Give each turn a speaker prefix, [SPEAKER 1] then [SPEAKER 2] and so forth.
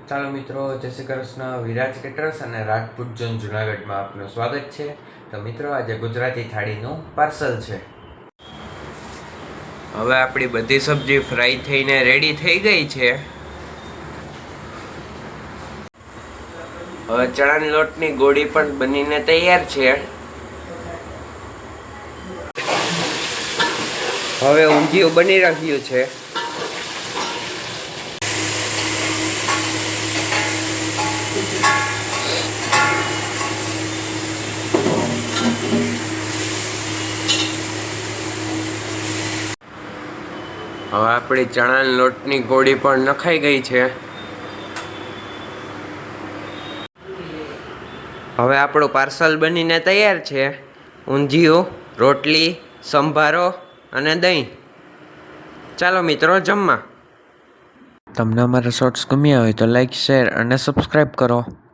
[SPEAKER 1] ચાલો મિત્રો, જય શ્રી કૃષ્ણ. વિરાજ કેટરર્સ અને રાજપૂત ઝોન જુનાગઢમાં આપનું સ્વાગત છે. તો મિત્રો, આજે ગુજરાતી થાળીનું પાર્સલ છે. હવે આપણી બધી સબ્જી ફ્રાય થઈને રેડી થઈ ગઈ છે. હવે ચણાની લોટની ગોળી પણ બનીને તૈયાર છે. હવે ઊંધિયું બની રહ્યું છે. હવે આપણી ચણાના લોટની ગોળી પણ નખાઈ ગઈ છે. હવે આપણું પાર્સલ બનીને તૈયાર છે. ઊંધિયું, રોટલી, સંભારો અને દહીં. ચાલો મિત્રો, જમવા. તમને અમારા શોર્ટ્સ ગમ્યા હોય તો લાઈક, શેર અને સબસ્ક્રાઈબ કરો.